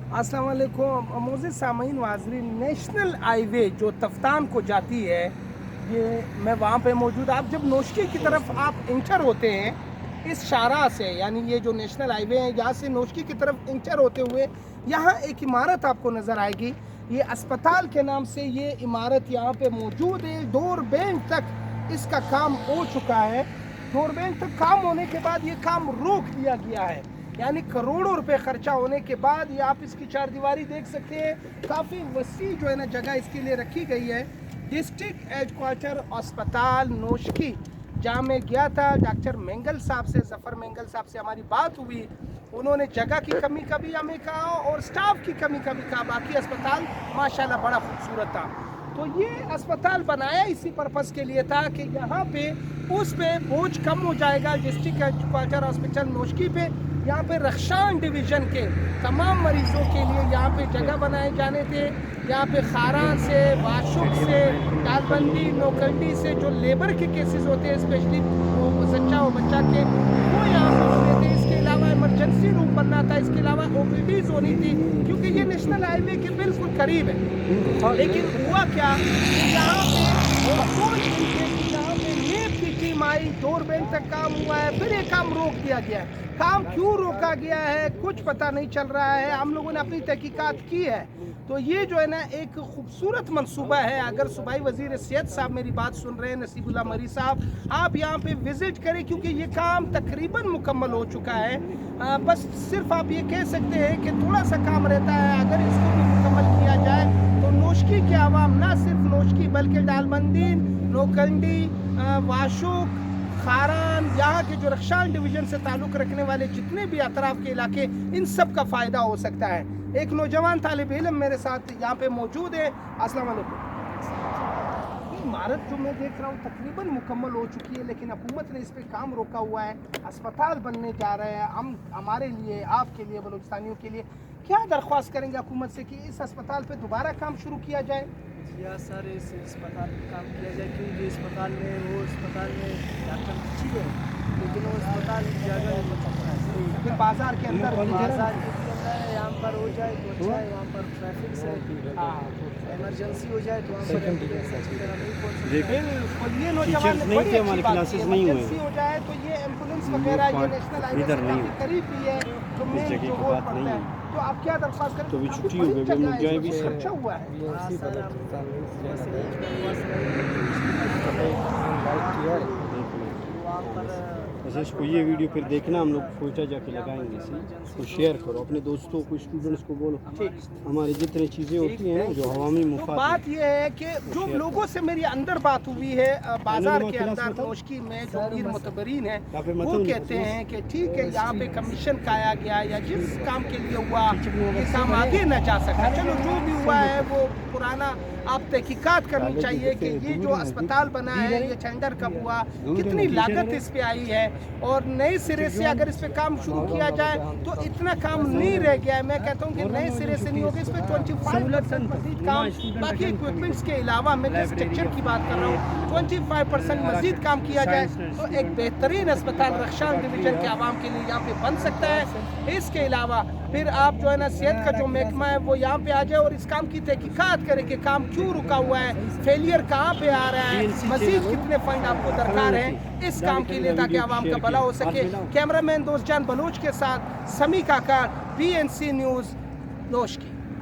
अस्सलाम वालेकुम मोअज़्ज़िज़ सामीन वाज़रीन। नेशनल हाईवे जो तफ्तान को जाती है, ये मैं वहाँ पे मौजूद। आप जब नोशकी की तरफ आप इंटर होते हैं इस शाहराह से, यानी ये जो नेशनल हाईवे है यहाँ से नोशकी की तरफ इंटर होते हुए यहाँ एक इमारत आपको नज़र आएगी। ये अस्पताल के नाम से ये इमारत यहाँ पे मौजूद है। डोर बेंच तक इसका काम हो चुका है। डोर बेंच तक काम होने के बाद ये काम रोक दिया गया है, यानी करोड़ों रुपए खर्चा होने के बाद। ये आप इसकी चार दीवारी देख सकते हैं, काफ़ी वसी जो है ना जगह इसके लिए रखी गई है। डिस्ट्रिक्ट हेडक्वार्टर अस्पताल नोशकी, जहाँ मैं गया था डॉक्टर मेंगल साहब से, ज़फ़र मेंगल साहब से हमारी बात हुई। उन्होंने जगह की कमी का भी हमें कहा और स्टाफ की कमी का भी कहा। बाकी अस्पताल माशाल्लाह बड़ा खूबसूरत था। तो ये अस्पताल बनाया इसी पर्पज़ के लिए था कि यहाँ पे उस पे बोझ कम हो जाएगा। डिस्ट्रिक्ट हेडक्वार्टर हॉस्पिटल नोशकी पे यहाँ पे रख्शान डिवीज़न के तमाम मरीज़ों के लिए यहाँ पे जगह बनाए जाने थे। यहाँ पे खारान से, वाशुक से, तालबंदी, नोकल्डी से जो लेबर के केसेस होते हैं, स्पेशली सच्चा और बच्चा के, वो यहाँ पे होते थे। इसके अलावा इमरजेंसी रूम बनना था, इसके अलावा ओपीडीज होनी थी, क्योंकि ये नेशनल हाईवे के बिल्कुल करीब है। लेकिन हुआ क्या, यहाँ पे नेप की टीम आई, डोर बेंच तक काम हुआ है, फिर ये काम रोक दिया गया है। काम क्यों रोका गया है कुछ पता नहीं चल रहा है। हम लोगों ने अपनी तहकीकात की है। तो ये जो है ना एक खूबसूरत मंसूबा है। अगर सूबाई वज़ीर सेहत साहब मेरी बात सुन रहे हैं, नसीबुल्लाह मरी साहब, आप यहाँ पे विज़िट करें, क्योंकि ये काम तकरीबन मुकम्मल हो चुका है। बस सिर्फ आप ये कह सकते हैं कि थोड़ा सा काम रहता है। अगर इसको भी मुकम्मल किया जाए तो नोशकी के आवाम, ना सिर्फ नोशकी बल्कि डालबंदी, नोकंडी, वाशुक, खारान, यहाँ के जो रख्शान डिवीज़न से ताल्लुक़ रखने वाले जितने भी अतराफ़ के इलाके, इन सब का फ़ायदा हो सकता है। एक नौजवान तालिब इल्म मेरे साथ यहाँ पे मौजूद है। अस्सलाम वालेकुम। इमारत जो मैं देख रहा हूँ तकरीबन मुकम्मल हो चुकी है, लेकिन हुकूमत ने इस पर काम रोका हुआ है। अस्पताल बनने जा रहे हैं। हम हमारे लिए, आपके लिए, बलूचिस्तानियों के लिए क्या दरख्वास्त करेंगे हुकूमत से कि इस अस्पताल पे दोबारा काम शुरू किया जाए? या सर, इस अस्पताल में काम किया जाए, क्योंकि अस्पताल में डॉक्टर अच्छी है, लेकिन वो अस्पताल की जगह फिर बाजार के अंदर बाजार के अंदर है, यहाँ पर हो जाए तो अच्छा है। यहाँ पर ट्रैफिक से इमरजेंसी हो जाए तो वहाँ पर एम्बुलेंस अच्छी तरह नहीं पहुँच सकती। ये नौजवान नहीं थे, हमारे क्लासेस नहीं हुए। इमरजेंसी हो जाए तो ये एम्बुलेंस वगैरह, ये नेशनल हाईवे से काफी करीब भी है, तो मेन जगह जो की रोड बात पड़ता नहीं है। तो आप क्या दरख्वास्त करें? तो भी काफी छुट्टी हो बड़ी गई, जगह हम है, जाए भी इसमें सर। खर्चा हुआ है। हाँ सर, हम जैसे एक दरख्वास्त करेंगे वहाँ पर वैसे इसको ये वीडियो फिर देखना, हम लोग कोयटा जाके लगाएंगे इसे, इसको शेयर करो अपने दोस्तों को, स्टूडेंट्स को बोलो। हमारी जितनी चीज़ें होती हैं ना जो हवामी तो मुफाद, बात यह है कि जो लोगों से मेरी अंदर बात हुई है बाजार के अंदर नोशकी में, जो मीर मुतबरीन है, वो कहते हैं कि ठीक है यहाँ पे कमीशन खाया गया या जिस काम के लिए हुआ ये काम आगे न जा सका। चलो जो भी हुआ है वो पुराना, आप तहकीकात करनी चाहिए कि ये जो अस्पताल बना है ये टेंडर कब हुआ, कितनी लागत इस पे आई है, और नए सिरे से अगर इस पे काम शुरू किया जाए तो इतना काम नहीं रह गया है। मैं कहता हूँ कि नए सिरे से नहीं होगा, इस पे 25% मजीद काम, बाकी इक्विपमेंट्स के अलावा मैं जो स्ट्रक्चर की बात कर रहा हूँ, 25% मजीद काम किया जाए तो एक बेहतरीन अस्पताल रख्शान डिवीज़न के आवाम के लिए यहाँ पे बन सकता है। इसके अलावा फिर आप जो है ना सेहत का जो महकमा है वो यहाँ पे आ जाए और इस काम की तहकीकात करें कि काम क्यों रुका हुआ है, फेलियर कहाँ पे आ रहा है, मजीद कितने फंड आपको दरकार है इस काम के लिए, ताकि आवाम का भला हो सके। कैमरामैन दोस्त जान बलूच के साथ समी काका, PNC न्यूज़ नोशकी।